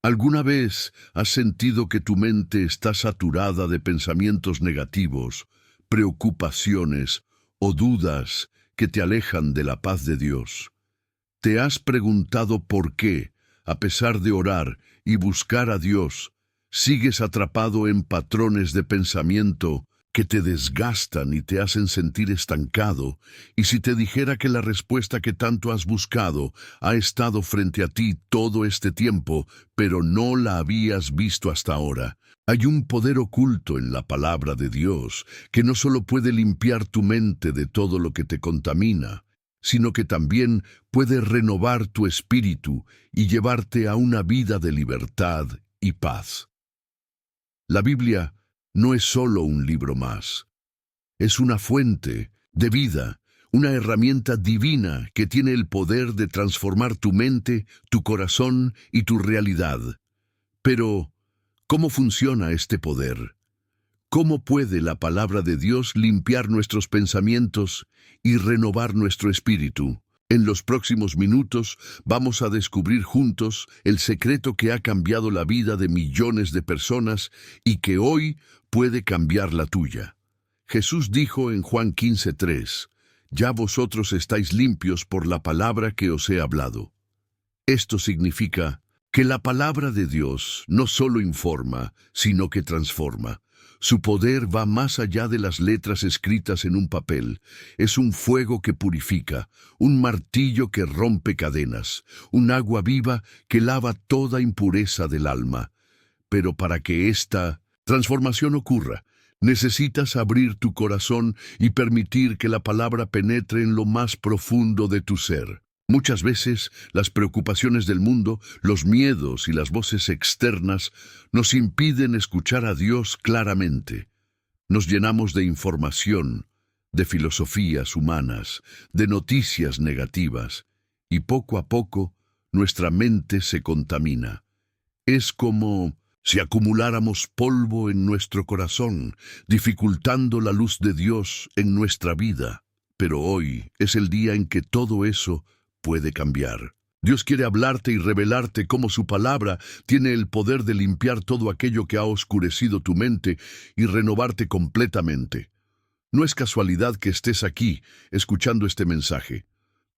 ¿Alguna vez has sentido que tu mente está saturada de pensamientos negativos, preocupaciones o dudas que te alejan de la paz de Dios? ¿Te has preguntado por qué, a pesar de orar y buscar a Dios, sigues atrapado en patrones de pensamiento que te desgastan y te hacen sentir estancado? Y si te dijera que la respuesta que tanto has buscado ha estado frente a ti todo este tiempo, pero no la habías visto hasta ahora. Hay un poder oculto en la palabra de Dios que no solo puede limpiar tu mente de todo lo que te contamina, sino que también puede renovar tu espíritu y llevarte a una vida de libertad y paz. La Biblia no es solo un libro más, es una fuente de vida, una herramienta divina que tiene el poder de transformar tu mente, tu corazón y tu realidad. Pero, ¿cómo funciona este poder? ¿Cómo puede la palabra de Dios limpiar nuestros pensamientos y renovar nuestro espíritu? En los próximos minutos vamos a descubrir juntos el secreto que ha cambiado la vida de millones de personas y que hoy puede cambiar la tuya. Jesús dijo en Juan 15:3, «Ya vosotros estáis limpios por la palabra que os he hablado». Esto significa que la palabra de Dios no solo informa, sino que transforma. Su poder va más allá de las letras escritas en un papel. Es un fuego que purifica, un martillo que rompe cadenas, un agua viva que lava toda impureza del alma. Pero para que esta transformación ocurra, necesitas abrir tu corazón y permitir que la palabra penetre en lo más profundo de tu ser. Muchas veces, las preocupaciones del mundo, los miedos y las voces externas nos impiden escuchar a Dios claramente. Nos llenamos de información, de filosofías humanas, de noticias negativas, y poco a poco nuestra mente se contamina. Es como si acumuláramos polvo en nuestro corazón, dificultando la luz de Dios en nuestra vida. Pero hoy es el día en que todo eso puede cambiar. Dios quiere hablarte y revelarte cómo su palabra tiene el poder de limpiar todo aquello que ha oscurecido tu mente y renovarte completamente. No es casualidad que estés aquí, escuchando este mensaje.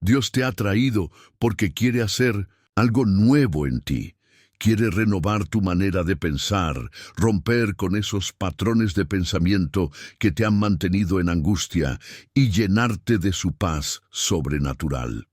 Dios te ha traído porque quiere hacer algo nuevo en ti. Quiere renovar tu manera de pensar, romper con esos patrones de pensamiento que te han mantenido en angustia y llenarte de su paz sobrenatural.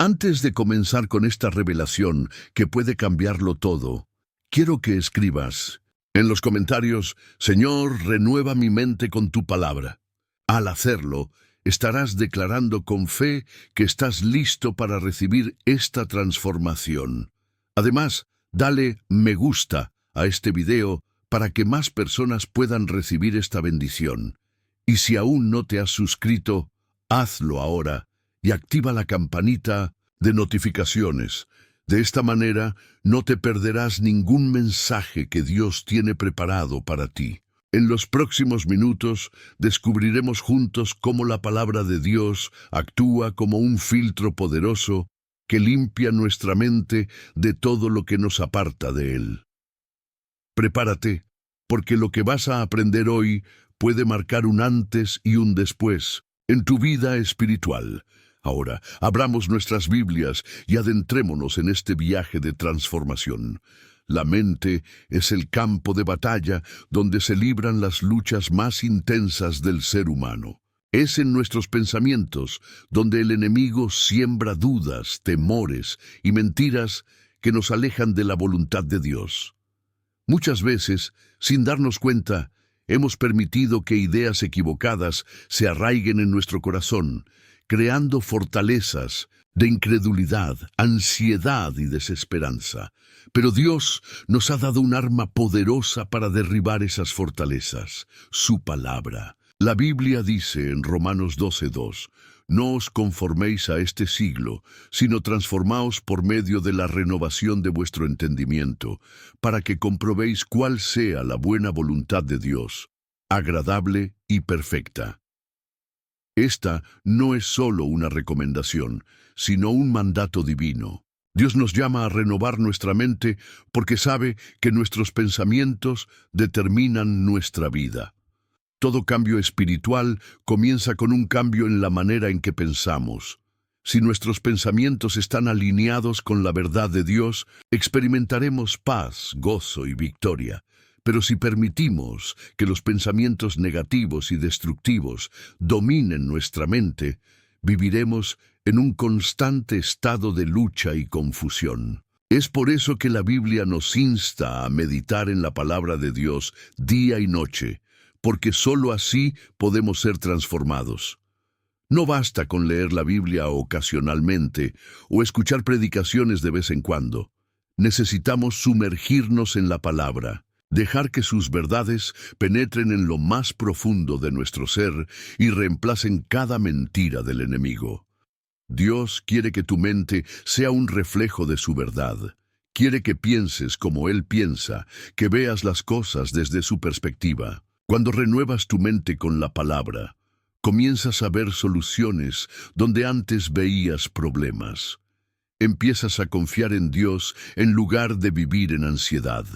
Antes de comenzar con esta revelación que puede cambiarlo todo, quiero que escribas en los comentarios: «Señor, renueva mi mente con tu palabra». Al hacerlo, estarás declarando con fe que estás listo para recibir esta transformación. Además, dale me gusta a este video para que más personas puedan recibir esta bendición. Y si aún no te has suscrito, hazlo ahora y activa la campanita de notificaciones. De esta manera, no te perderás ningún mensaje que Dios tiene preparado para ti. En los próximos minutos descubriremos juntos cómo la palabra de Dios actúa como un filtro poderoso que limpia nuestra mente de todo lo que nos aparta de Él. Prepárate, porque lo que vas a aprender hoy puede marcar un antes y un después en tu vida espiritual. Ahora, abramos nuestras Biblias y adentrémonos en este viaje de transformación. La mente es el campo de batalla donde se libran las luchas más intensas del ser humano. Es en nuestros pensamientos donde el enemigo siembra dudas, temores y mentiras que nos alejan de la voluntad de Dios. Muchas veces, sin darnos cuenta, hemos permitido que ideas equivocadas se arraiguen en nuestro corazón, creando fortalezas de incredulidad, ansiedad y desesperanza. Pero Dios nos ha dado un arma poderosa para derribar esas fortalezas: su palabra. La Biblia dice en Romanos 12:2, «No os conforméis a este siglo, sino transformaos por medio de la renovación de vuestro entendimiento, para que comprobéis cuál sea la buena voluntad de Dios, agradable y perfecta». Esta no es solo una recomendación, sino un mandato divino. Dios nos llama a renovar nuestra mente porque sabe que nuestros pensamientos determinan nuestra vida. Todo cambio espiritual comienza con un cambio en la manera en que pensamos. Si nuestros pensamientos están alineados con la verdad de Dios, experimentaremos paz, gozo y victoria. Pero si permitimos que los pensamientos negativos y destructivos dominen nuestra mente, viviremos en un constante estado de lucha y confusión. Es por eso que la Biblia nos insta a meditar en la palabra de Dios día y noche, porque sólo así podemos ser transformados. No basta con leer la Biblia ocasionalmente o escuchar predicaciones de vez en cuando. Necesitamos sumergirnos en la palabra, dejar que sus verdades penetren en lo más profundo de nuestro ser y reemplacen cada mentira del enemigo. Dios quiere que tu mente sea un reflejo de su verdad. Quiere que pienses como Él piensa, que veas las cosas desde su perspectiva. Cuando renuevas tu mente con la palabra, comienzas a ver soluciones donde antes veías problemas. Empiezas a confiar en Dios en lugar de vivir en ansiedad.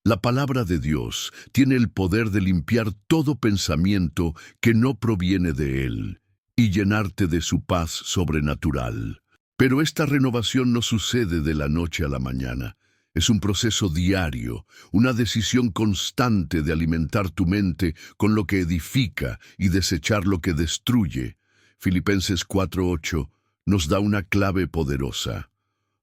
La palabra de Dios tiene el poder de limpiar todo pensamiento que no proviene de Él y llenarte de su paz sobrenatural. Pero esta renovación no sucede de la noche a la mañana. Es un proceso diario, una decisión constante de alimentar tu mente con lo que edifica y desechar lo que destruye. Filipenses 4:8 nos da una clave poderosa.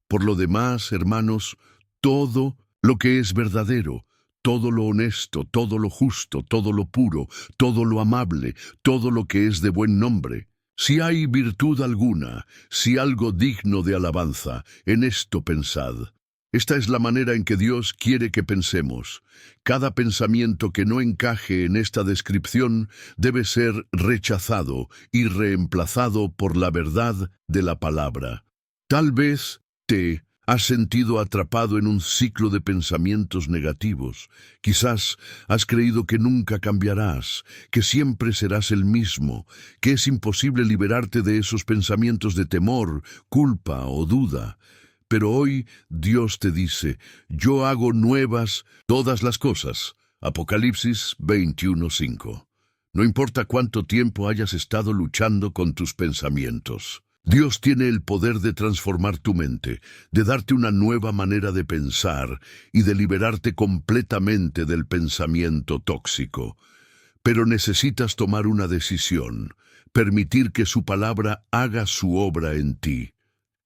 Por lo demás, hermanos, todo lo que es verdadero, todo lo honesto, todo lo justo, todo lo puro, todo lo amable, todo lo que es de buen nombre. Si hay virtud alguna, si algo digno de alabanza, en esto pensad. Esta es la manera en que Dios quiere que pensemos. Cada pensamiento que no encaje en esta descripción debe ser rechazado y reemplazado por la verdad de la palabra. Tal vez te has sentido atrapado en un ciclo de pensamientos negativos. Quizás has creído que nunca cambiarás, que siempre serás el mismo, que es imposible liberarte de esos pensamientos de temor, culpa o duda. Pero hoy Dios te dice, yo hago nuevas todas las cosas. Apocalipsis 21:5. No importa cuánto tiempo hayas estado luchando con tus pensamientos. Dios tiene el poder de transformar tu mente, de darte una nueva manera de pensar y de liberarte completamente del pensamiento tóxico. Pero necesitas tomar una decisión, permitir que su palabra haga su obra en ti.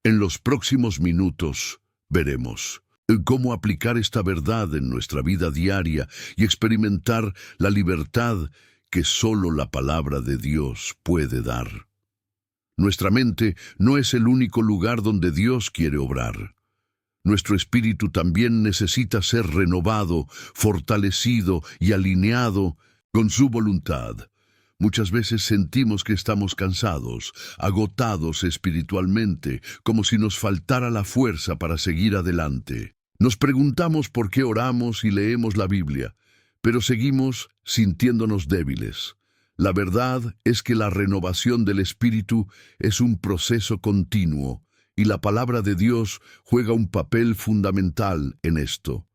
En los próximos minutos veremos cómo aplicar esta verdad en nuestra vida diaria y experimentar la libertad que solo la palabra de Dios puede dar. Nuestra mente no es el único lugar donde Dios quiere obrar. Nuestro espíritu también necesita ser renovado, fortalecido y alineado con su voluntad. Muchas veces sentimos que estamos cansados, agotados espiritualmente, como si nos faltara la fuerza para seguir adelante. Nos preguntamos por qué oramos y leemos la Biblia, pero seguimos sintiéndonos débiles. La verdad es que la renovación del espíritu es un proceso continuo, y la palabra de Dios juega un papel fundamental en esto.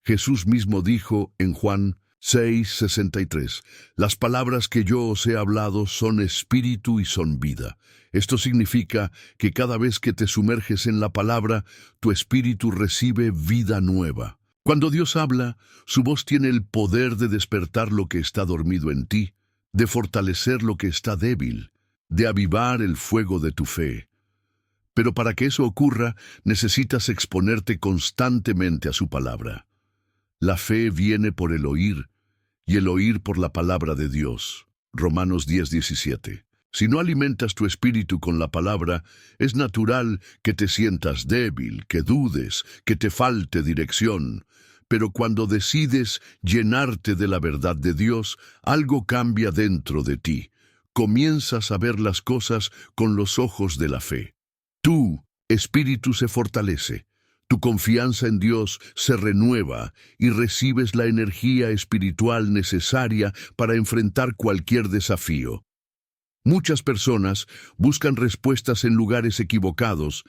Jesús mismo dijo en Juan 6:63, las palabras que yo os he hablado son espíritu y son vida. Esto significa que cada vez que te sumerges en la palabra, tu espíritu recibe vida nueva. Cuando Dios habla, su voz tiene el poder de despertar lo que está dormido en ti, de fortalecer lo que está débil, de avivar el fuego de tu fe. Pero para que eso ocurra, necesitas exponerte constantemente a su palabra. La fe viene por el oír, y el oír por la palabra de Dios. Romanos 10:17. Si no alimentas tu espíritu con la palabra, es natural que te sientas débil, que dudes, que te falte dirección. Pero cuando decides llenarte de la verdad de Dios, algo cambia dentro de ti. Comienzas a ver las cosas con los ojos de la fe. Tu espíritu se fortalece. Tu confianza en Dios se renueva y recibes la energía espiritual necesaria para enfrentar cualquier desafío. Muchas personas buscan respuestas en lugares equivocados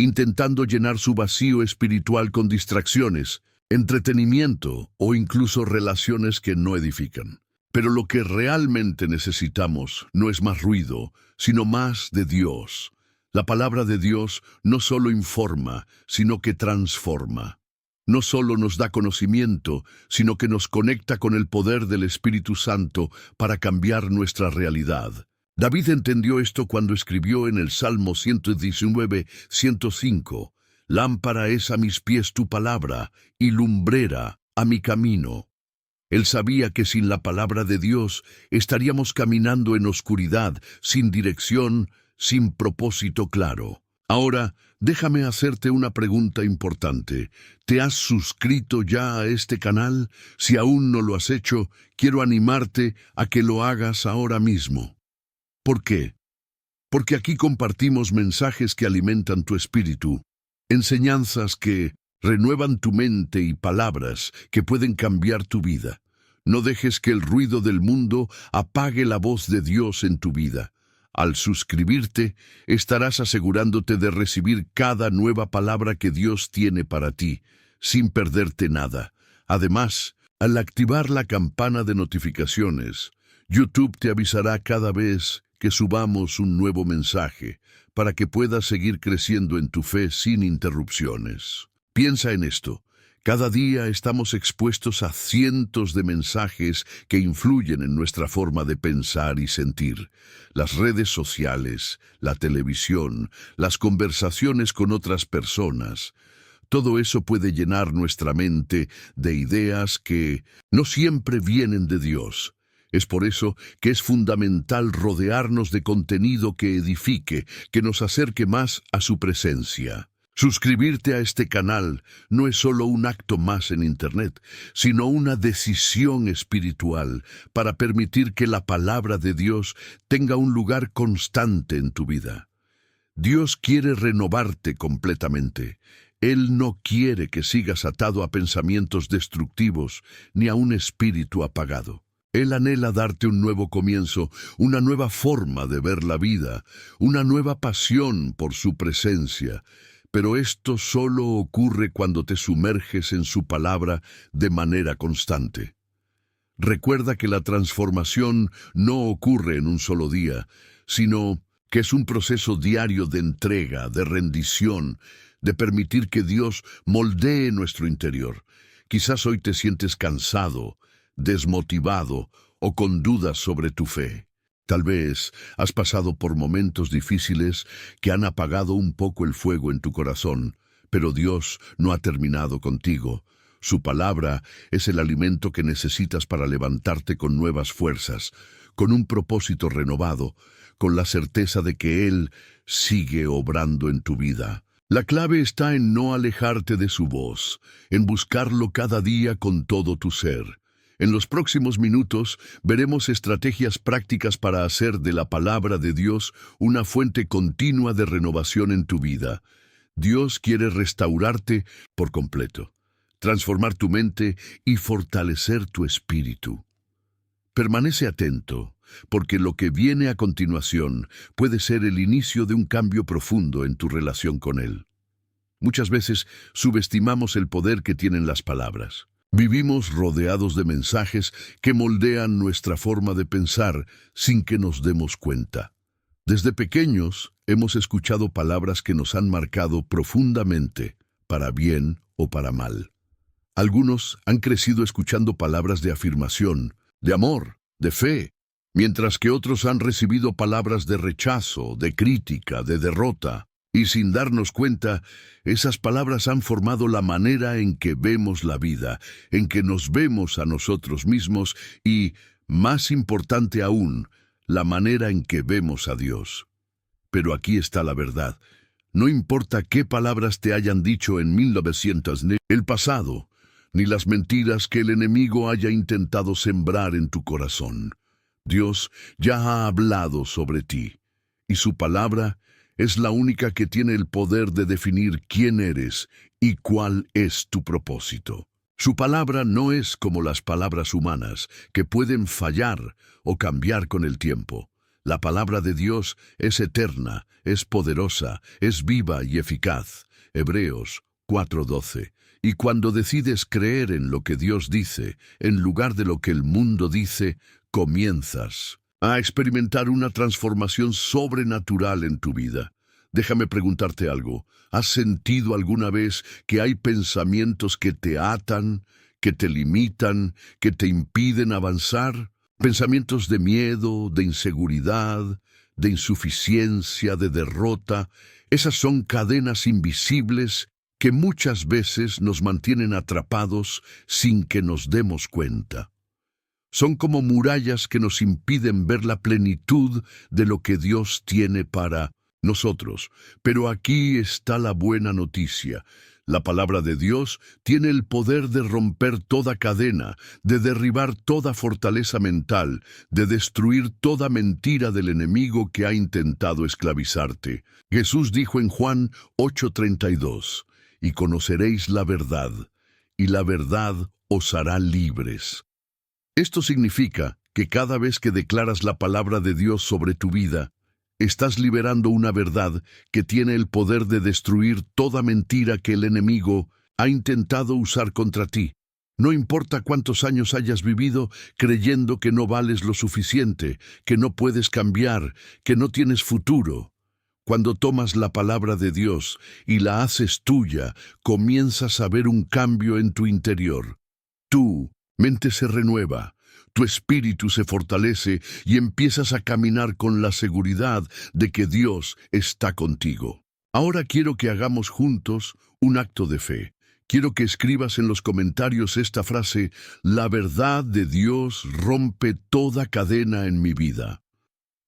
intentando llenar su vacío espiritual con distracciones, entretenimiento o incluso relaciones que no edifican. Pero lo que realmente necesitamos no es más ruido, sino más de Dios. La palabra de Dios no solo informa, sino que transforma. No solo nos da conocimiento, sino que nos conecta con el poder del Espíritu Santo para cambiar nuestra realidad. David entendió esto cuando escribió en el Salmo 119:105, «Lámpara es a mis pies tu palabra, y lumbrera a mi camino». Él sabía que sin la palabra de Dios estaríamos caminando en oscuridad, sin dirección, sin propósito claro. Ahora, déjame hacerte una pregunta importante. ¿Te has suscrito ya a este canal? Si aún no lo has hecho, quiero animarte a que lo hagas ahora mismo. ¿Por qué? Porque aquí compartimos mensajes que alimentan tu espíritu, enseñanzas que renuevan tu mente y palabras que pueden cambiar tu vida. No dejes que el ruido del mundo apague la voz de Dios en tu vida. Al suscribirte, estarás asegurándote de recibir cada nueva palabra que Dios tiene para ti, sin perderte nada. Además, al activar la campana de notificaciones, YouTube te avisará cada vez que subamos un nuevo mensaje, para que puedas seguir creciendo en tu fe sin interrupciones. Piensa en esto. Cada día estamos expuestos a cientos de mensajes que influyen en nuestra forma de pensar y sentir. Las redes sociales, la televisión, las conversaciones con otras personas. Todo eso puede llenar nuestra mente de ideas que no siempre vienen de Dios. Es por eso que es fundamental rodearnos de contenido que edifique, que nos acerque más a su presencia. Suscribirte a este canal no es solo un acto más en Internet, sino una decisión espiritual para permitir que la palabra de Dios tenga un lugar constante en tu vida. Dios quiere renovarte completamente. Él no quiere que sigas atado a pensamientos destructivos ni a un espíritu apagado. Él anhela darte un nuevo comienzo, una nueva forma de ver la vida, una nueva pasión por su presencia. Pero esto solo ocurre cuando te sumerges en su palabra de manera constante. Recuerda que la transformación no ocurre en un solo día, sino que es un proceso diario de entrega, de rendición, de permitir que Dios moldee nuestro interior. Quizás hoy te sientes cansado, desmotivado o con dudas sobre tu fe. Tal vez has pasado por momentos difíciles que han apagado un poco el fuego en tu corazón, pero Dios no ha terminado contigo. Su palabra es el alimento que necesitas para levantarte con nuevas fuerzas, con un propósito renovado, con la certeza de que Él sigue obrando en tu vida. La clave está en no alejarte de su voz, en buscarlo cada día con todo tu ser. En los próximos minutos veremos estrategias prácticas para hacer de la palabra de Dios una fuente continua de renovación en tu vida. Dios quiere restaurarte por completo, transformar tu mente y fortalecer tu espíritu. Permanece atento, porque lo que viene a continuación puede ser el inicio de un cambio profundo en tu relación con Él. Muchas veces subestimamos el poder que tienen las palabras. Vivimos rodeados de mensajes que moldean nuestra forma de pensar sin que nos demos cuenta. Desde pequeños hemos escuchado palabras que nos han marcado profundamente, para bien o para mal. Algunos han crecido escuchando palabras de afirmación, de amor, de fe, mientras que otros han recibido palabras de rechazo, de crítica, de derrota. Y sin darnos cuenta, esas palabras han formado la manera en que vemos la vida, en que nos vemos a nosotros mismos y, más importante aún, la manera en que vemos a Dios. Pero aquí está la verdad. No importa qué palabras te hayan dicho en 1900, el pasado, ni las mentiras que el enemigo haya intentado sembrar en tu corazón. Dios ya ha hablado sobre ti, y su palabra es la única que tiene el poder de definir quién eres y cuál es tu propósito. Su palabra no es como las palabras humanas, que pueden fallar o cambiar con el tiempo. La palabra de Dios es eterna, es poderosa, es viva y eficaz. Hebreos 4:12. Y cuando decides creer en lo que Dios dice, en lugar de lo que el mundo dice, comienzas a experimentar una transformación sobrenatural en tu vida. Déjame preguntarte algo. ¿Has sentido alguna vez que hay pensamientos que te atan, que te limitan, que te impiden avanzar? Pensamientos de miedo, de inseguridad, de insuficiencia, de derrota. Esas son cadenas invisibles que muchas veces nos mantienen atrapados sin que nos demos cuenta. Son como murallas que nos impiden ver la plenitud de lo que Dios tiene para nosotros. Pero aquí está la buena noticia. La palabra de Dios tiene el poder de romper toda cadena, de derribar toda fortaleza mental, de destruir toda mentira del enemigo que ha intentado esclavizarte. Jesús dijo en Juan 8:32, y conoceréis la verdad, y la verdad os hará libres. Esto significa que cada vez que declaras la palabra de Dios sobre tu vida, estás liberando una verdad que tiene el poder de destruir toda mentira que el enemigo ha intentado usar contra ti. No importa cuántos años hayas vivido creyendo que no vales lo suficiente, que no puedes cambiar, que no tienes futuro. Cuando tomas la palabra de Dios y la haces tuya, comienzas a ver un cambio en tu interior. Tu mente se renueva. Tu espíritu se fortalece y empiezas a caminar con la seguridad de que Dios está contigo. Ahora quiero que hagamos juntos un acto de fe. Quiero que escribas en los comentarios esta frase: la verdad de Dios rompe toda cadena en mi vida.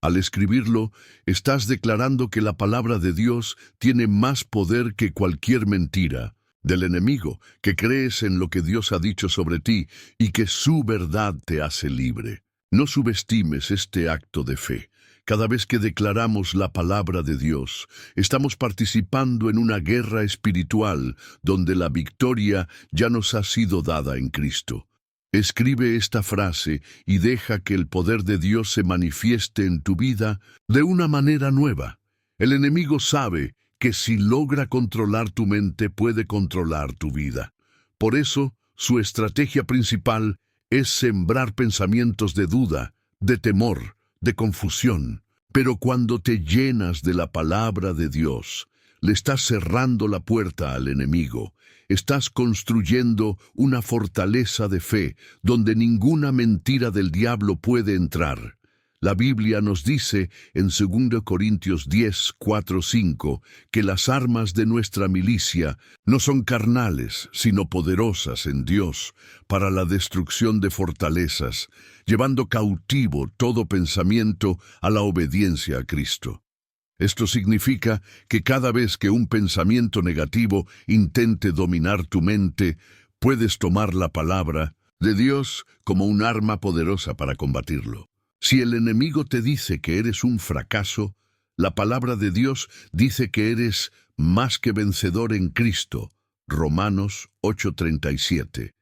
Al escribirlo, estás declarando que la palabra de Dios tiene más poder que cualquier mentira del enemigo, que crees en lo que Dios ha dicho sobre ti y que su verdad te hace libre. No subestimes este acto de fe. Cada vez que declaramos la palabra de Dios, estamos participando en una guerra espiritual donde la victoria ya nos ha sido dada en Cristo. Escribe esta frase y deja que el poder de Dios se manifieste en tu vida de una manera nueva. El enemigo sabe que si logra controlar tu mente, puede controlar tu vida. Por eso, su estrategia principal es sembrar pensamientos de duda, de temor, de confusión. Pero cuando te llenas de la palabra de Dios, le estás cerrando la puerta al enemigo. Estás construyendo una fortaleza de fe donde ninguna mentira del diablo puede entrar. La Biblia nos dice en 2 Corintios 10:4-5 que las armas de nuestra milicia no son carnales, sino poderosas en Dios para la destrucción de fortalezas, llevando cautivo todo pensamiento a la obediencia a Cristo. Esto significa que cada vez que un pensamiento negativo intente dominar tu mente, puedes tomar la palabra de Dios como un arma poderosa para combatirlo. Si el enemigo te dice que eres un fracaso, la palabra de Dios dice que eres más que vencedor en Cristo. Romanos 8:37.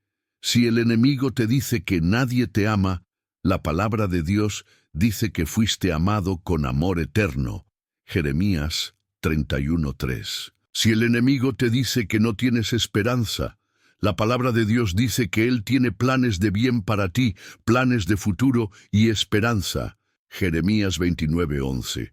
Si el enemigo te dice que nadie te ama, la palabra de Dios dice que fuiste amado con amor eterno. Jeremías 31:3. Si el enemigo te dice que no tienes esperanza, la palabra de Dios dice que Él tiene planes de bien para ti, planes de futuro y esperanza. Jeremías 29:11.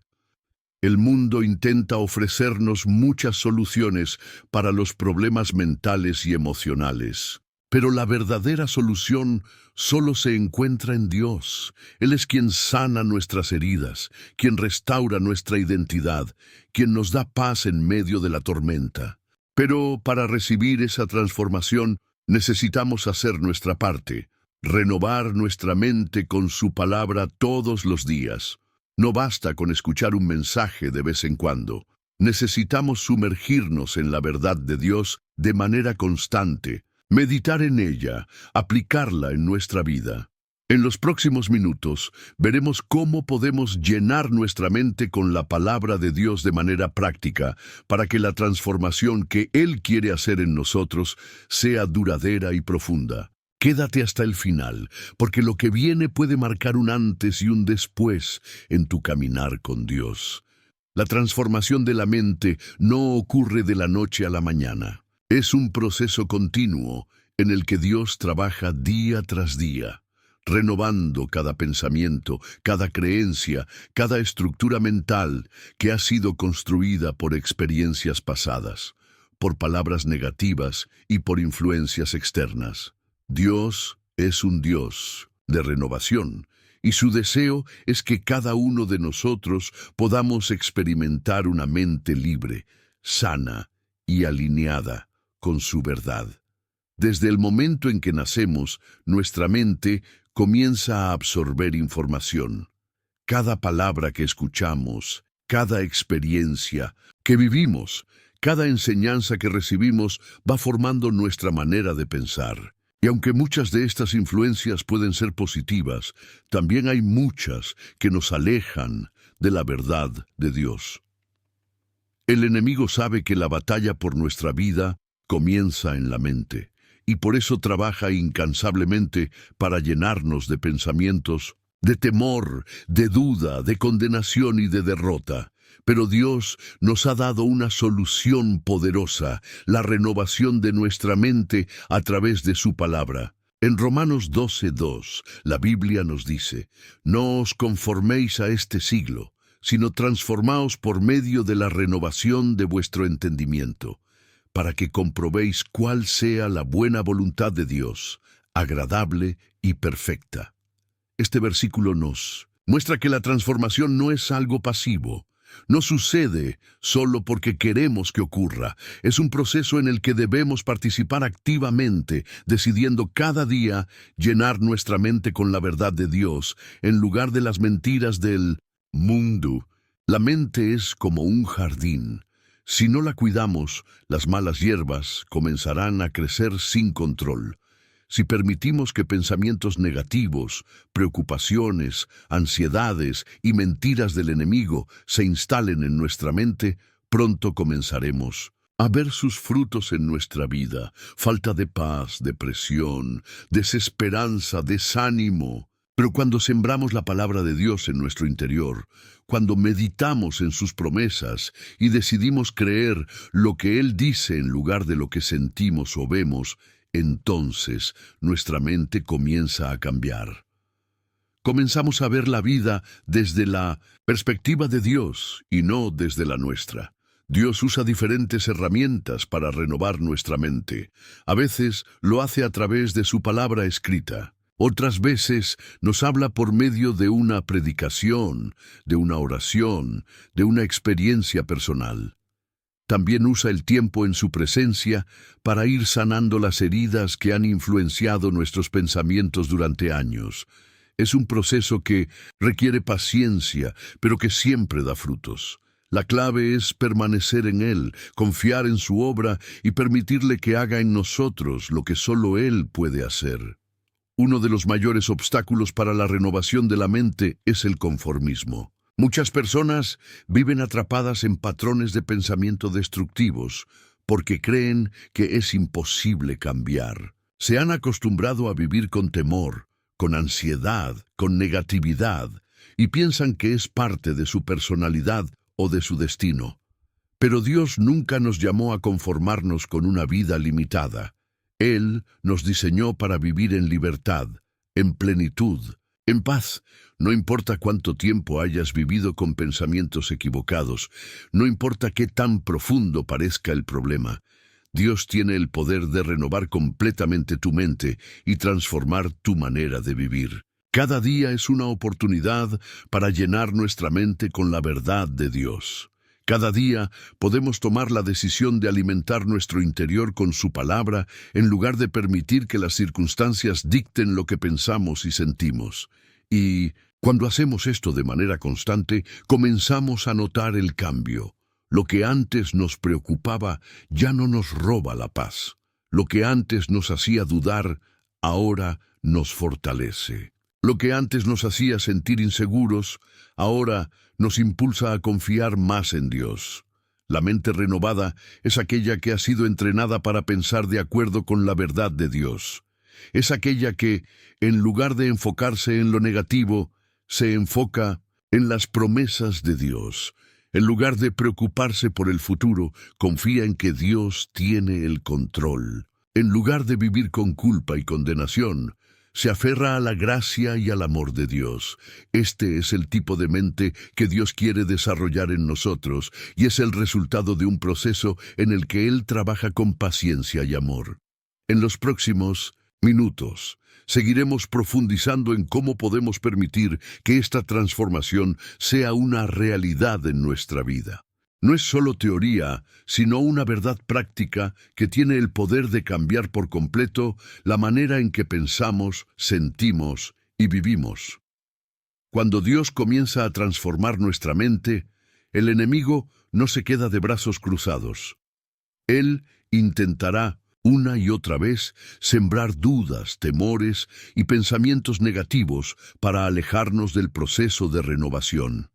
El mundo intenta ofrecernos muchas soluciones para los problemas mentales y emocionales. Pero la verdadera solución solo se encuentra en Dios. Él es quien sana nuestras heridas, quien restaura nuestra identidad, quien nos da paz en medio de la tormenta. Pero para recibir esa transformación necesitamos hacer nuestra parte, renovar nuestra mente con su palabra todos los días. No basta con escuchar un mensaje de vez en cuando. Necesitamos sumergirnos en la verdad de Dios de manera constante, meditar en ella, aplicarla en nuestra vida. En los próximos minutos veremos cómo podemos llenar nuestra mente con la palabra de Dios de manera práctica para que la transformación que Él quiere hacer en nosotros sea duradera y profunda. Quédate hasta el final, porque lo que viene puede marcar un antes y un después en tu caminar con Dios. La transformación de la mente no ocurre de la noche a la mañana. Es un proceso continuo en el que Dios trabaja día tras día, renovando cada pensamiento, cada creencia, cada estructura mental que ha sido construida por experiencias pasadas, por palabras negativas y por influencias externas. Dios es un Dios de renovación, y su deseo es que cada uno de nosotros podamos experimentar una mente libre, sana y alineada con su verdad. Desde el momento en que nacemos, nuestra mente comienza a absorber información. Cada palabra que escuchamos, cada experiencia que vivimos, cada enseñanza que recibimos va formando nuestra manera de pensar. Y aunque muchas de estas influencias pueden ser positivas, también hay muchas que nos alejan de la verdad de Dios. El enemigo sabe que la batalla por nuestra vida comienza en la mente, y por eso trabaja incansablemente para llenarnos de pensamientos de temor, de duda, de condenación y de derrota. Pero Dios nos ha dado una solución poderosa, la renovación de nuestra mente a través de su palabra. En Romanos 12:2, la Biblia nos dice: «No os conforméis a este siglo, sino transformaos por medio de la renovación de vuestro entendimiento, para que comprobéis cuál sea la buena voluntad de Dios, agradable y perfecta». Este versículo nos muestra que la transformación no es algo pasivo. No sucede solo porque queremos que ocurra. Es un proceso en el que debemos participar activamente, decidiendo cada día llenar nuestra mente con la verdad de Dios, en lugar de las mentiras del mundo. La mente es como un jardín. Si no la cuidamos, las malas hierbas comenzarán a crecer sin control. Si permitimos que pensamientos negativos, preocupaciones, ansiedades y mentiras del enemigo se instalen en nuestra mente, pronto comenzaremos a ver sus frutos en nuestra vida: falta de paz, depresión, desesperanza, desánimo. Pero cuando sembramos la palabra de Dios en nuestro interior, cuando meditamos en sus promesas y decidimos creer lo que Él dice en lugar de lo que sentimos o vemos, entonces nuestra mente comienza a cambiar. Comenzamos a ver la vida desde la perspectiva de Dios y no desde la nuestra. Dios usa diferentes herramientas para renovar nuestra mente. A veces lo hace a través de su palabra escrita. Otras veces nos habla por medio de una predicación, de una oración, de una experiencia personal. También usa el tiempo en su presencia para ir sanando las heridas que han influenciado nuestros pensamientos durante años. Es un proceso que requiere paciencia, pero que siempre da frutos. La clave es permanecer en Él, confiar en su obra y permitirle que haga en nosotros lo que solo Él puede hacer. Uno de los mayores obstáculos para la renovación de la mente es el conformismo. Muchas personas viven atrapadas en patrones de pensamiento destructivos porque creen que es imposible cambiar. Se han acostumbrado a vivir con temor, con ansiedad, con negatividad, y piensan que es parte de su personalidad o de su destino. Pero Dios nunca nos llamó a conformarnos con una vida limitada. Él nos diseñó para vivir en libertad, en plenitud, en paz. No importa cuánto tiempo hayas vivido con pensamientos equivocados, no importa qué tan profundo parezca el problema, Dios tiene el poder de renovar completamente tu mente y transformar tu manera de vivir. Cada día es una oportunidad para llenar nuestra mente con la verdad de Dios. Cada día podemos tomar la decisión de alimentar nuestro interior con su palabra en lugar de permitir que las circunstancias dicten lo que pensamos y sentimos. Y cuando hacemos esto de manera constante, comenzamos a notar el cambio. Lo que antes nos preocupaba ya no nos roba la paz. Lo que antes nos hacía dudar, ahora nos fortalece. Lo que antes nos hacía sentir inseguros, ahora nos impulsa a confiar más en Dios. La mente renovada es aquella que ha sido entrenada para pensar de acuerdo con la verdad de Dios. Es aquella que, en lugar de enfocarse en lo negativo, se enfoca en las promesas de Dios. En lugar de preocuparse por el futuro, confía en que Dios tiene el control. En lugar de vivir con culpa y condenación, se aferra a la gracia y al amor de Dios. Este es el tipo de mente que Dios quiere desarrollar en nosotros y es el resultado de un proceso en el que Él trabaja con paciencia y amor. En los próximos minutos, seguiremos profundizando en cómo podemos permitir que esta transformación sea una realidad en nuestra vida. No es solo teoría, sino una verdad práctica que tiene el poder de cambiar por completo la manera en que pensamos, sentimos y vivimos. Cuando Dios comienza a transformar nuestra mente, el enemigo no se queda de brazos cruzados. Él intentará una y otra vez sembrar dudas, temores y pensamientos negativos para alejarnos del proceso de renovación.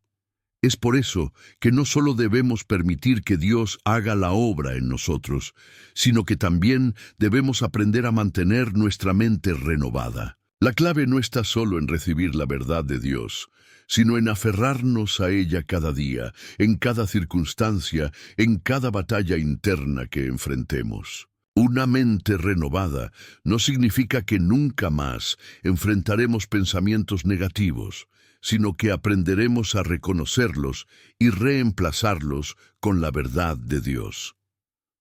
Es por eso que no solo debemos permitir que Dios haga la obra en nosotros, sino que también debemos aprender a mantener nuestra mente renovada. La clave no está solo en recibir la verdad de Dios, sino en aferrarnos a ella cada día, en cada circunstancia, en cada batalla interna que enfrentemos. Una mente renovada no significa que nunca más enfrentaremos pensamientos negativos, sino que aprenderemos a reconocerlos y reemplazarlos con la verdad de Dios.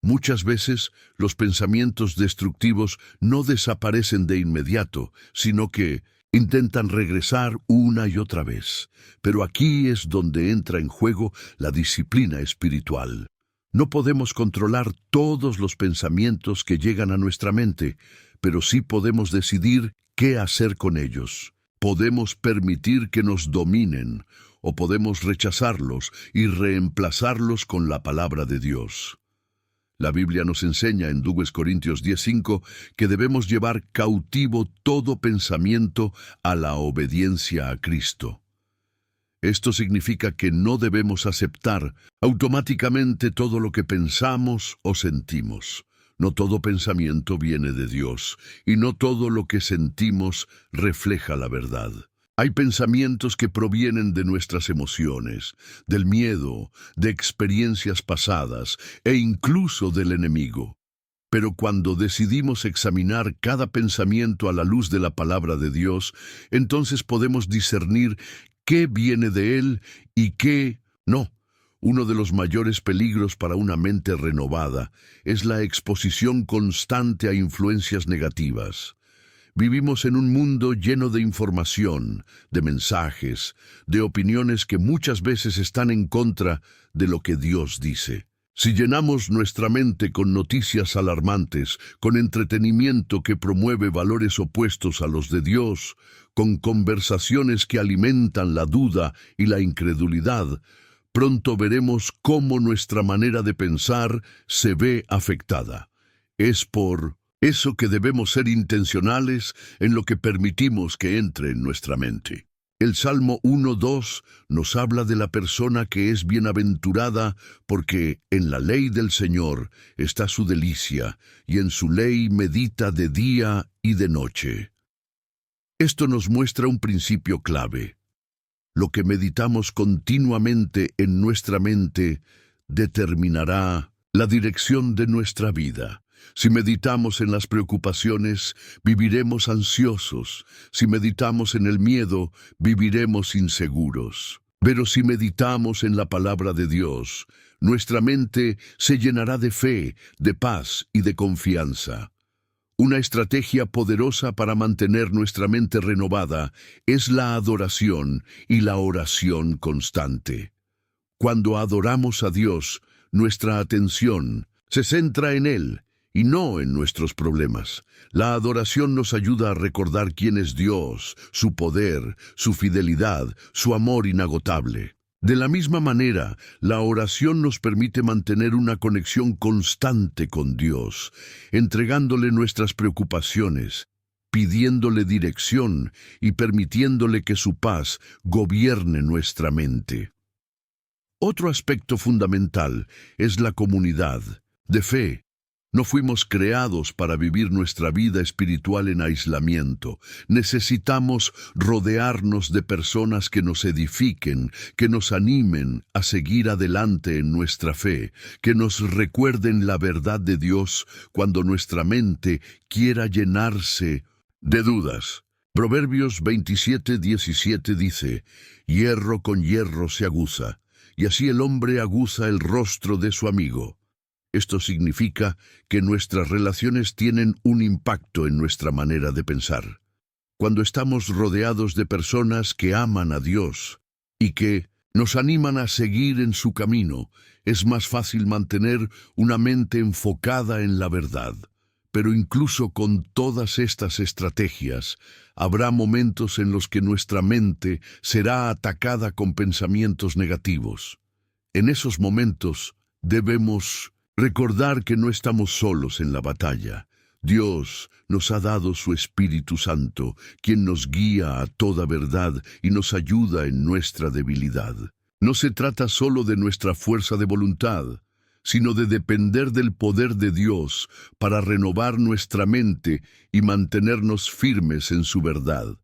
Muchas veces los pensamientos destructivos no desaparecen de inmediato, sino que intentan regresar una y otra vez. Pero aquí es donde entra en juego la disciplina espiritual. No podemos controlar todos los pensamientos que llegan a nuestra mente, pero sí podemos decidir qué hacer con ellos. Podemos permitir que nos dominen, o podemos rechazarlos y reemplazarlos con la palabra de Dios. La Biblia nos enseña en 2 Corintios 10:5 que debemos llevar cautivo todo pensamiento a la obediencia a Cristo. Esto significa que no debemos aceptar automáticamente todo lo que pensamos o sentimos. No todo pensamiento viene de Dios, y no todo lo que sentimos refleja la verdad. Hay pensamientos que provienen de nuestras emociones, del miedo, de experiencias pasadas e incluso del enemigo. Pero cuando decidimos examinar cada pensamiento a la luz de la palabra de Dios, entonces podemos discernir qué viene de Él y qué no. Uno de los mayores peligros para una mente renovada es la exposición constante a influencias negativas. Vivimos en un mundo lleno de información, de mensajes, de opiniones que muchas veces están en contra de lo que Dios dice. Si llenamos nuestra mente con noticias alarmantes, con entretenimiento que promueve valores opuestos a los de Dios, con conversaciones que alimentan la duda y la incredulidad, pronto veremos cómo nuestra manera de pensar se ve afectada. Es por eso que debemos ser intencionales en lo que permitimos que entre en nuestra mente. El Salmo 1:2 nos habla de la persona que es bienaventurada porque en la ley del Señor está su delicia y en su ley medita de día y de noche. Esto nos muestra un principio clave. Lo que meditamos continuamente en nuestra mente determinará la dirección de nuestra vida. Si meditamos en las preocupaciones, viviremos ansiosos. Si meditamos en el miedo, viviremos inseguros. Pero si meditamos en la palabra de Dios, nuestra mente se llenará de fe, de paz y de confianza. Una estrategia poderosa para mantener nuestra mente renovada es la adoración y la oración constante. Cuando adoramos a Dios, nuestra atención se centra en Él y no en nuestros problemas. La adoración nos ayuda a recordar quién es Dios, su poder, su fidelidad, su amor inagotable. De la misma manera, la oración nos permite mantener una conexión constante con Dios, entregándole nuestras preocupaciones, pidiéndole dirección y permitiéndole que su paz gobierne nuestra mente. Otro aspecto fundamental es la comunidad de fe. No fuimos creados para vivir nuestra vida espiritual en aislamiento. Necesitamos rodearnos de personas que nos edifiquen, que nos animen a seguir adelante en nuestra fe, que nos recuerden la verdad de Dios cuando nuestra mente quiera llenarse de dudas. Proverbios 27:17 dice: «Hierro con hierro se aguza, y así el hombre aguza el rostro de su amigo». Esto significa que nuestras relaciones tienen un impacto en nuestra manera de pensar. Cuando estamos rodeados de personas que aman a Dios y que nos animan a seguir en su camino, es más fácil mantener una mente enfocada en la verdad. Pero incluso con todas estas estrategias, habrá momentos en los que nuestra mente será atacada con pensamientos negativos. En esos momentos debemos recordar que no estamos solos en la batalla. Dios nos ha dado su Espíritu Santo, quien nos guía a toda verdad y nos ayuda en nuestra debilidad. No se trata solo de nuestra fuerza de voluntad, sino de depender del poder de Dios para renovar nuestra mente y mantenernos firmes en su verdad.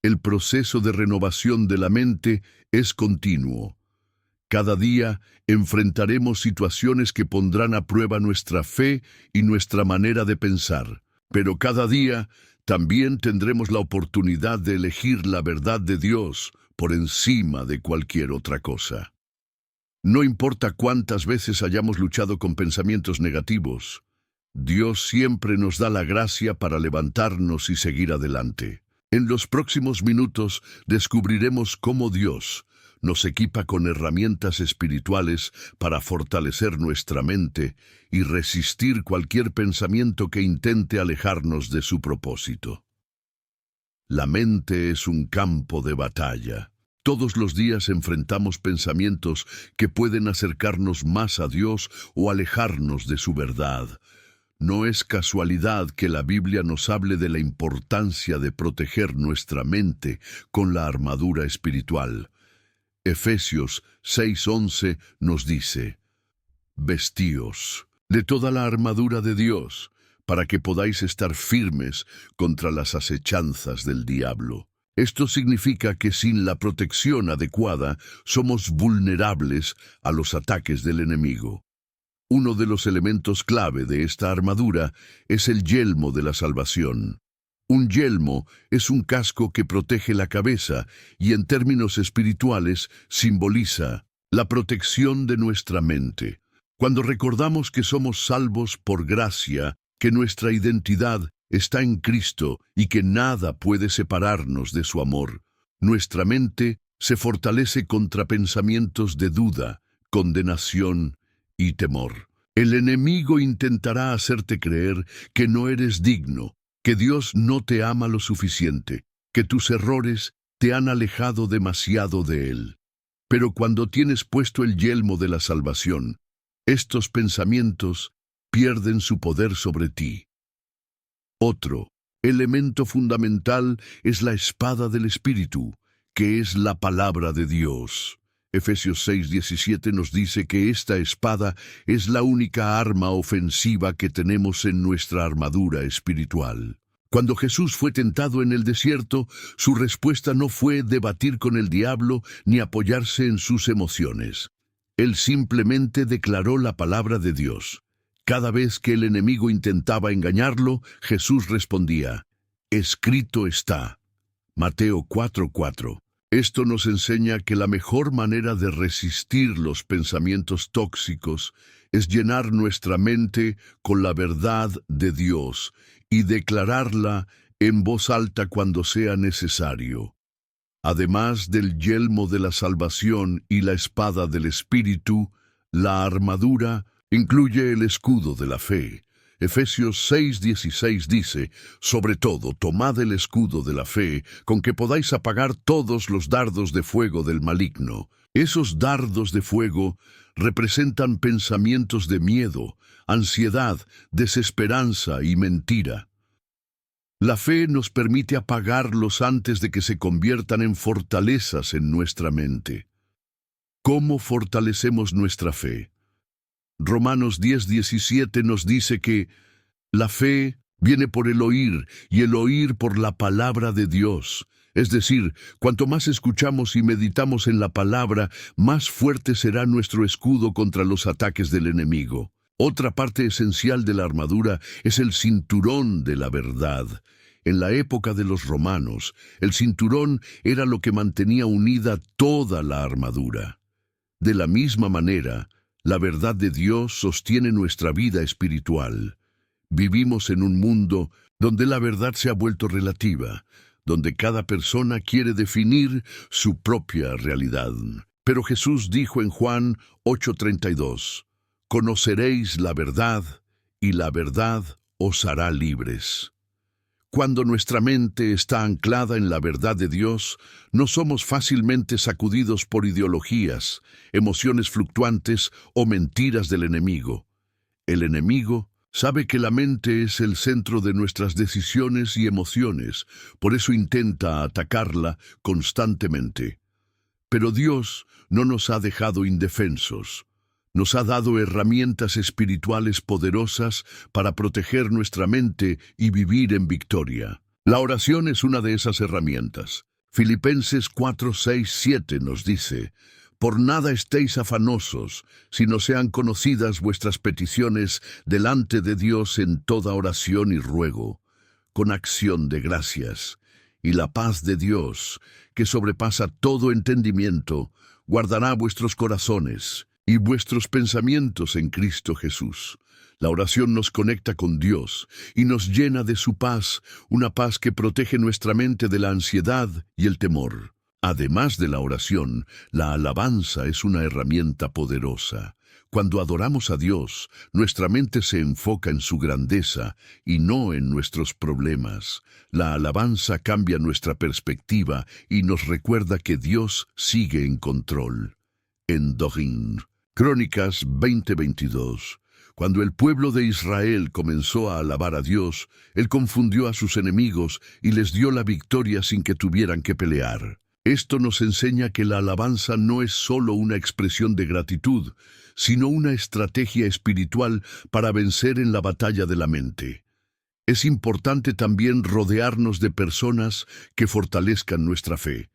El proceso de renovación de la mente es continuo. Cada día enfrentaremos situaciones que pondrán a prueba nuestra fe y nuestra manera de pensar, pero cada día también tendremos la oportunidad de elegir la verdad de Dios por encima de cualquier otra cosa. No importa cuántas veces hayamos luchado con pensamientos negativos, Dios siempre nos da la gracia para levantarnos y seguir adelante. En los próximos minutos descubriremos cómo Dios nos equipa con herramientas espirituales para fortalecer nuestra mente y resistir cualquier pensamiento que intente alejarnos de su propósito. La mente es un campo de batalla. Todos los días enfrentamos pensamientos que pueden acercarnos más a Dios o alejarnos de su verdad. No es casualidad que la Biblia nos hable de la importancia de proteger nuestra mente con la armadura espiritual. Efesios 6:11 nos dice: «Vestíos de toda la armadura de Dios, para que podáis estar firmes contra las acechanzas del diablo». Esto significa que sin la protección adecuada somos vulnerables a los ataques del enemigo. Uno de los elementos clave de esta armadura es el yelmo de la salvación. Un yelmo es un casco que protege la cabeza y en términos espirituales simboliza la protección de nuestra mente. Cuando recordamos que somos salvos por gracia, que nuestra identidad está en Cristo y que nada puede separarnos de su amor, nuestra mente se fortalece contra pensamientos de duda, condenación y temor. El enemigo intentará hacerte creer que no eres digno, que Dios no te ama lo suficiente, que tus errores te han alejado demasiado de Él. Pero cuando tienes puesto el yelmo de la salvación, estos pensamientos pierden su poder sobre ti. Otro elemento fundamental es la espada del Espíritu, que es la palabra de Dios. Efesios 6:17 nos dice que esta espada es la única arma ofensiva que tenemos en nuestra armadura espiritual. Cuando Jesús fue tentado en el desierto, su respuesta no fue debatir con el diablo ni apoyarse en sus emociones. Él simplemente declaró la palabra de Dios. Cada vez que el enemigo intentaba engañarlo, Jesús respondía: «Escrito está». Mateo 4:4. Esto nos enseña que la mejor manera de resistir los pensamientos tóxicos es llenar nuestra mente con la verdad de Dios y declararla en voz alta cuando sea necesario. Además del yelmo de la salvación y la espada del Espíritu, la armadura incluye el escudo de la fe. Efesios 6:16 dice: «Sobre todo, tomad el escudo de la fe, con que podáis apagar todos los dardos de fuego del maligno». Esos dardos de fuego representan pensamientos de miedo, ansiedad, desesperanza y mentira. La fe nos permite apagarlos antes de que se conviertan en fortalezas en nuestra mente. ¿Cómo fortalecemos nuestra fe? Romanos 10:17 nos dice que la fe viene por el oír y el oír por la palabra de Dios. Es decir, cuanto más escuchamos y meditamos en la palabra, más fuerte será nuestro escudo contra los ataques del enemigo. Otra parte esencial de la armadura es el cinturón de la verdad. En la época de los romanos, el cinturón era lo que mantenía unida toda la armadura. De la misma manera, la verdad de Dios sostiene nuestra vida espiritual. Vivimos en un mundo donde la verdad se ha vuelto relativa, donde cada persona quiere definir su propia realidad. Pero Jesús dijo en Juan 8:32, «Conoceréis la verdad, y la verdad os hará libres». Cuando nuestra mente está anclada en la verdad de Dios, no somos fácilmente sacudidos por ideologías, emociones fluctuantes o mentiras del enemigo. El enemigo sabe que la mente es el centro de nuestras decisiones y emociones, por eso intenta atacarla constantemente. Pero Dios no nos ha dejado indefensos. Nos ha dado herramientas espirituales poderosas para proteger nuestra mente y vivir en victoria. La oración es una de esas herramientas. Filipenses 4:6-7 nos dice, «Por nada estéis afanosos, sino sean conocidas vuestras peticiones delante de Dios en toda oración y ruego, con acción de gracias. Y la paz de Dios, que sobrepasa todo entendimiento, guardará vuestros corazones y vuestros pensamientos en Cristo Jesús». La oración nos conecta con Dios y nos llena de su paz, una paz que protege nuestra mente de la ansiedad y el temor. Además de la oración, la alabanza es una herramienta poderosa. Cuando adoramos a Dios, nuestra mente se enfoca en su grandeza y no en nuestros problemas. La alabanza cambia nuestra perspectiva y nos recuerda que Dios sigue en control. En Dorim, Crónicas 20:22. Cuando el pueblo de Israel comenzó a alabar a Dios, Él confundió a sus enemigos y les dio la victoria sin que tuvieran que pelear. Esto nos enseña que la alabanza no es solo una expresión de gratitud, sino una estrategia espiritual para vencer en la batalla de la mente. Es importante también rodearnos de personas que fortalezcan nuestra fe.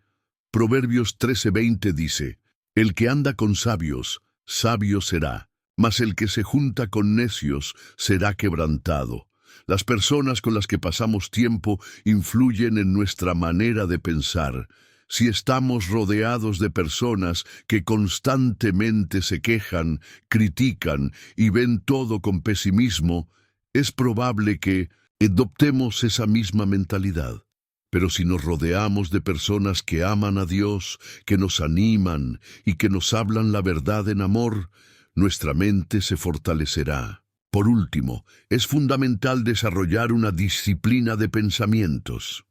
Proverbios 13:20 dice, «El que anda con sabios, sabio será, mas el que se junta con necios será quebrantado». Las personas con las que pasamos tiempo influyen en nuestra manera de pensar. Si estamos rodeados de personas que constantemente se quejan, critican y ven todo con pesimismo, es probable que adoptemos esa misma mentalidad. Pero si nos rodeamos de personas que aman a Dios, que nos animan y que nos hablan la verdad en amor, nuestra mente se fortalecerá. Por último, es fundamental desarrollar una disciplina de pensamientos.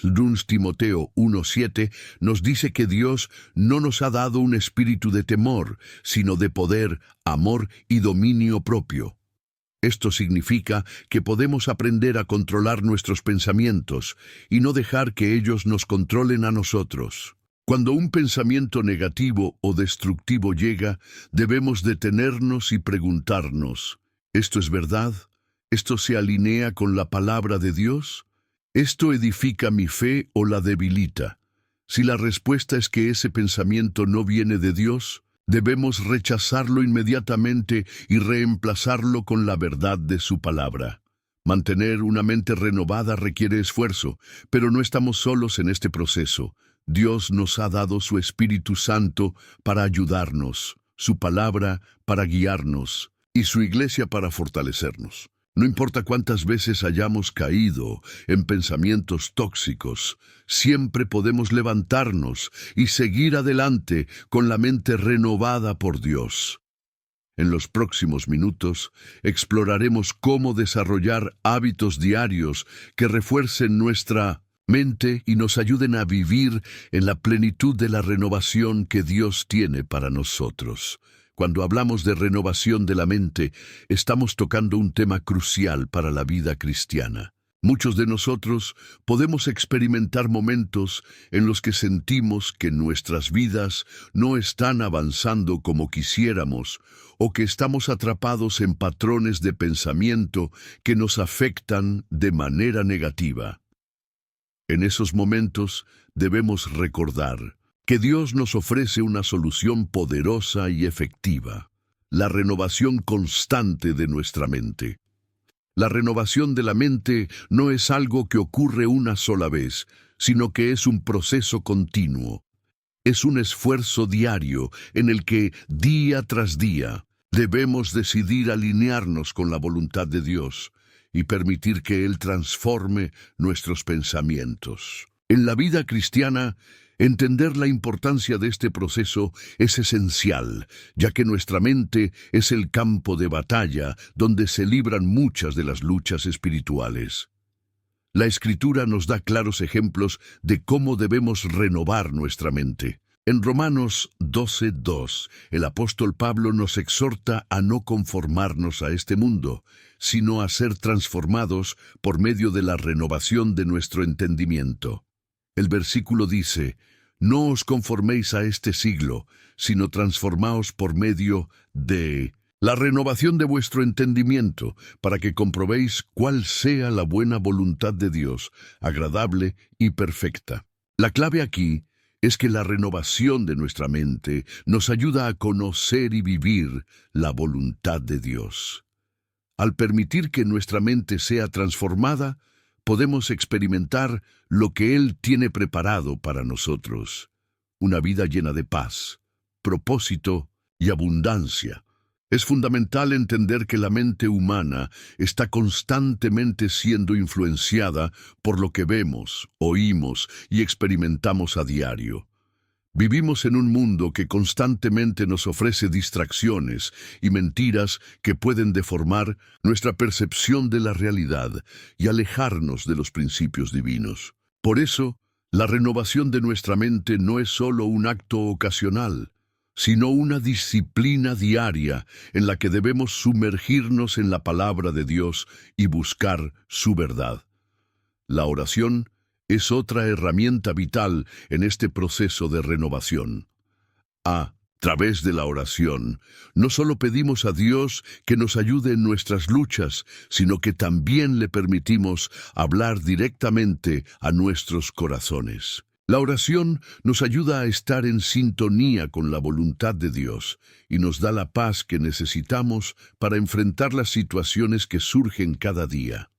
2 Timoteo 1:7 nos dice que Dios no nos ha dado un espíritu de temor, sino de poder, amor y dominio propio. Esto significa que podemos aprender a controlar nuestros pensamientos y no dejar que ellos nos controlen a nosotros. Cuando un pensamiento negativo o destructivo llega, debemos detenernos y preguntarnos, ¿esto es verdad? ¿Esto se alinea con la palabra de Dios? ¿Esto edifica mi fe o la debilita? Si la respuesta es que ese pensamiento no viene de Dios, debemos rechazarlo inmediatamente y reemplazarlo con la verdad de su palabra. Mantener una mente renovada requiere esfuerzo, pero no estamos solos en este proceso. Dios nos ha dado su Espíritu Santo para ayudarnos, su palabra para guiarnos y su iglesia para fortalecernos. No importa cuántas veces hayamos caído en pensamientos tóxicos, siempre podemos levantarnos y seguir adelante con la mente renovada por Dios. En los próximos minutos exploraremos cómo desarrollar hábitos diarios que refuercen nuestra mente y nos ayuden a vivir en la plenitud de la renovación que Dios tiene para nosotros. Cuando hablamos de renovación de la mente, estamos tocando un tema crucial para la vida cristiana. Muchos de nosotros podemos experimentar momentos en los que sentimos que nuestras vidas no están avanzando como quisiéramos o que estamos atrapados en patrones de pensamiento que nos afectan de manera negativa. En esos momentos debemos recordar que Dios nos ofrece una solución poderosa y efectiva: la renovación constante de nuestra mente. La renovación de la mente no es algo que ocurre una sola vez, sino que es un proceso continuo. Es un esfuerzo diario en el que, día tras día, debemos decidir alinearnos con la voluntad de Dios y permitir que Él transforme nuestros pensamientos. En la vida cristiana, entender la importancia de este proceso es esencial, ya que nuestra mente es el campo de batalla donde se libran muchas de las luchas espirituales. La Escritura nos da claros ejemplos de cómo debemos renovar nuestra mente. En Romanos 12:2, el apóstol Pablo nos exhorta a no conformarnos a este mundo, sino a ser transformados por medio de la renovación de nuestro entendimiento. El versículo dice: «No os conforméis a este siglo, sino transformaos por medio de la renovación de vuestro entendimiento, para que comprobéis cuál sea la buena voluntad de Dios, agradable y perfecta». La clave aquí es que la renovación de nuestra mente nos ayuda a conocer y vivir la voluntad de Dios. Al permitir que nuestra mente sea transformada, podemos experimentar lo que Él tiene preparado para nosotros: una vida llena de paz, propósito y abundancia. Es fundamental entender que la mente humana está constantemente siendo influenciada por lo que vemos, oímos y experimentamos a diario. Vivimos en un mundo que constantemente nos ofrece distracciones y mentiras que pueden deformar nuestra percepción de la realidad y alejarnos de los principios divinos. Por eso, la renovación de nuestra mente no es solo un acto ocasional, sino una disciplina diaria en la que debemos sumergirnos en la palabra de Dios y buscar su verdad. La oración es otra herramienta vital en este proceso de renovación. A través de la oración, no solo pedimos a Dios que nos ayude en nuestras luchas, sino que también le permitimos hablar directamente a nuestros corazones. La oración nos ayuda a estar en sintonía con la voluntad de Dios y nos da la paz que necesitamos para enfrentar las situaciones que surgen cada día.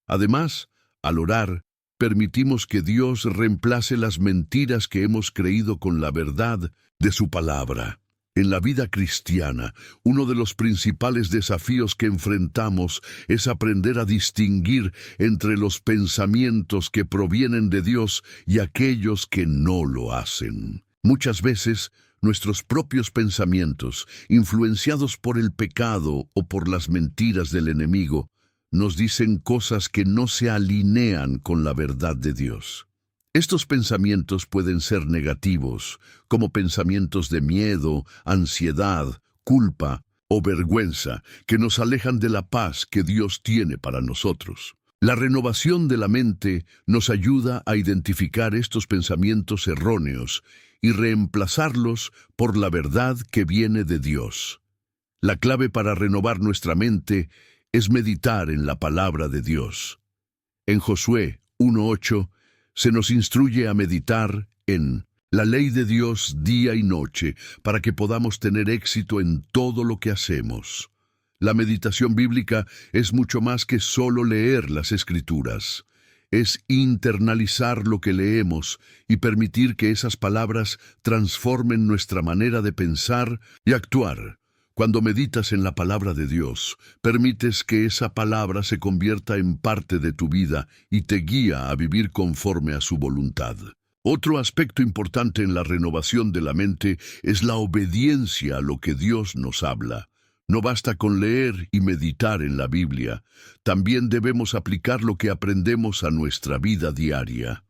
Además, al orar, permitimos que Dios reemplace las mentiras que hemos creído con la verdad de su palabra. En la vida cristiana, uno de los principales desafíos que enfrentamos es aprender a distinguir entre los pensamientos que provienen de Dios y aquellos que no lo hacen. Muchas veces, nuestros propios pensamientos, influenciados por el pecado o por las mentiras del enemigo, nos dicen cosas que no se alinean con la verdad de Dios. Estos pensamientos pueden ser negativos, como pensamientos de miedo, ansiedad, culpa o vergüenza, que nos alejan de la paz que Dios tiene para nosotros. La renovación de la mente nos ayuda a identificar estos pensamientos erróneos y reemplazarlos por la verdad que viene de Dios. La clave para renovar nuestra mente es meditar en la palabra de Dios. En Josué 1:8 se nos instruye a meditar en la ley de Dios día y noche para que podamos tener éxito en todo lo que hacemos. La meditación bíblica es mucho más que solo leer las Escrituras. Es internalizar lo que leemos y permitir que esas palabras transformen nuestra manera de pensar y actuar. Cuando meditas en la palabra de Dios, permites que esa palabra se convierta en parte de tu vida y te guía a vivir conforme a su voluntad. Otro aspecto importante en la renovación de la mente es la obediencia a lo que Dios nos habla. No basta con leer y meditar en la Biblia, también debemos aplicar lo que aprendemos a nuestra vida diaria.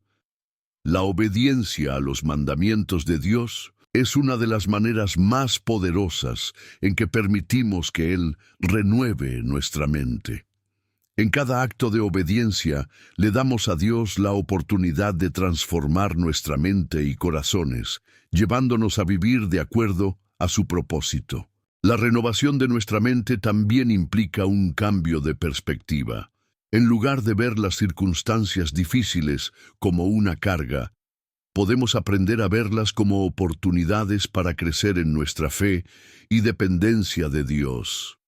La obediencia a los mandamientos de Dios es una de las maneras más poderosas en que permitimos que Él renueve nuestra mente. En cada acto de obediencia, le damos a Dios la oportunidad de transformar nuestra mente y corazones, llevándonos a vivir de acuerdo a su propósito. La renovación de nuestra mente también implica un cambio de perspectiva. En lugar de ver las circunstancias difíciles como una carga, podemos aprender a verlas como oportunidades para crecer en nuestra fe y dependencia de Dios.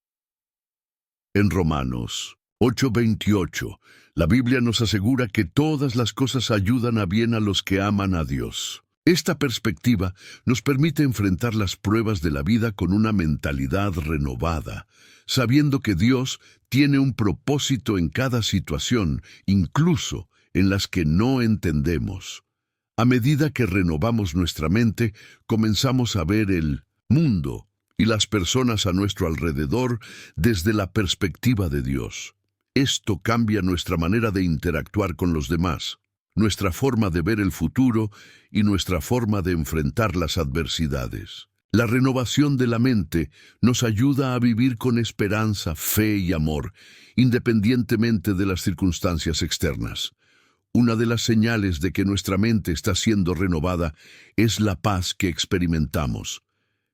En Romanos 8:28, la Biblia nos asegura que todas las cosas ayudan a bien a los que aman a Dios. Esta perspectiva nos permite enfrentar las pruebas de la vida con una mentalidad renovada, sabiendo que Dios tiene un propósito en cada situación, incluso en las que no entendemos. A medida que renovamos nuestra mente, comenzamos a ver el mundo y las personas a nuestro alrededor desde la perspectiva de Dios. Esto cambia nuestra manera de interactuar con los demás, nuestra forma de ver el futuro y nuestra forma de enfrentar las adversidades. La renovación de la mente nos ayuda a vivir con esperanza, fe y amor, independientemente de las circunstancias externas. Una de las señales de que nuestra mente está siendo renovada es la paz que experimentamos.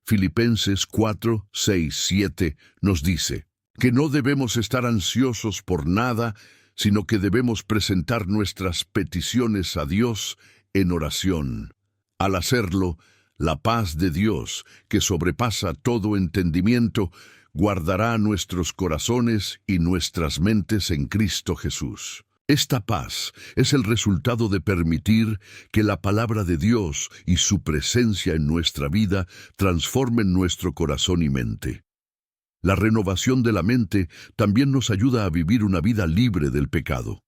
Filipenses 4, 6, 7 nos dice que no debemos estar ansiosos por nada, sino que debemos presentar nuestras peticiones a Dios en oración. Al hacerlo, la paz de Dios, que sobrepasa todo entendimiento, guardará nuestros corazones y nuestras mentes en Cristo Jesús. Esta paz es el resultado de permitir que la palabra de Dios y su presencia en nuestra vida transformen nuestro corazón y mente. La renovación de la mente también nos ayuda a vivir una vida libre del pecado.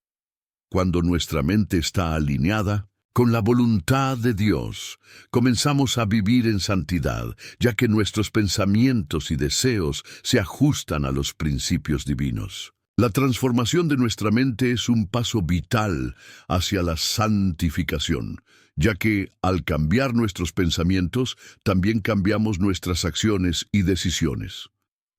Cuando nuestra mente está alineada con la voluntad de Dios, comenzamos a vivir en santidad, ya que nuestros pensamientos y deseos se ajustan a los principios divinos. La transformación de nuestra mente es un paso vital hacia la santificación, ya que al cambiar nuestros pensamientos, también cambiamos nuestras acciones y decisiones.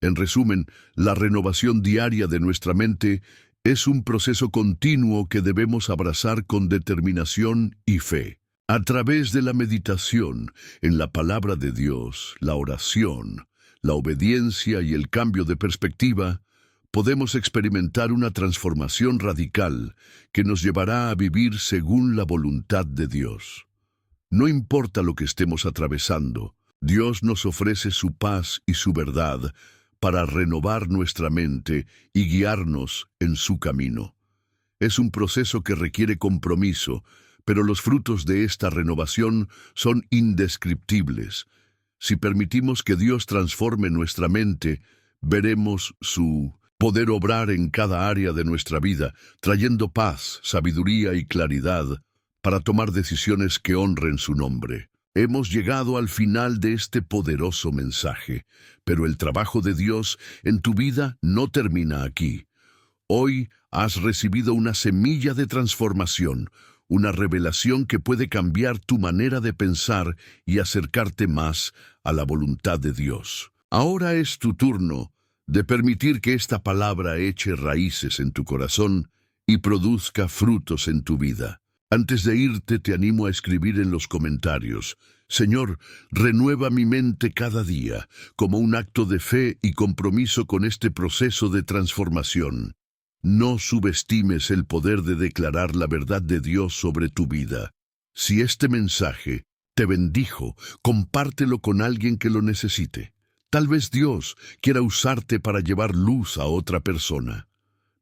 En resumen, la renovación diaria de nuestra mente es un proceso continuo que debemos abrazar con determinación y fe. A través de la meditación en la palabra de Dios, la oración, la obediencia y el cambio de perspectiva, podemos experimentar una transformación radical que nos llevará a vivir según la voluntad de Dios. No importa lo que estemos atravesando, Dios nos ofrece su paz y su verdad para renovar nuestra mente y guiarnos en su camino. Es un proceso que requiere compromiso, pero los frutos de esta renovación son indescriptibles. Si permitimos que Dios transforme nuestra mente, veremos su poder obrar en cada área de nuestra vida, trayendo paz, sabiduría y claridad para tomar decisiones que honren su nombre. Hemos llegado al final de este poderoso mensaje, pero el trabajo de Dios en tu vida no termina aquí. Hoy has recibido una semilla de transformación, una revelación que puede cambiar tu manera de pensar y acercarte más a la voluntad de Dios. Ahora es tu turno de permitir que esta palabra eche raíces en tu corazón y produzca frutos en tu vida. Antes de irte, te animo a escribir en los comentarios: Señor, renueva mi mente cada día, como un acto de fe y compromiso con este proceso de transformación. No subestimes el poder de declarar la verdad de Dios sobre tu vida. Si este mensaje te bendijo, compártelo con alguien que lo necesite. Tal vez Dios quiera usarte para llevar luz a otra persona.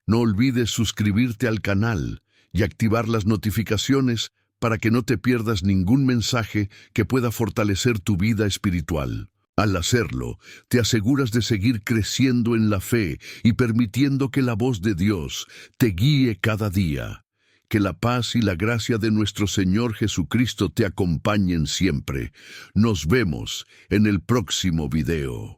No olvides suscribirte al canal y activar las notificaciones para que no te pierdas ningún mensaje que pueda fortalecer tu vida espiritual. Al hacerlo, te aseguras de seguir creciendo en la fe y permitiendo que la voz de Dios te guíe cada día. Que la paz y la gracia de nuestro Señor Jesucristo te acompañen siempre. Nos vemos en el próximo video.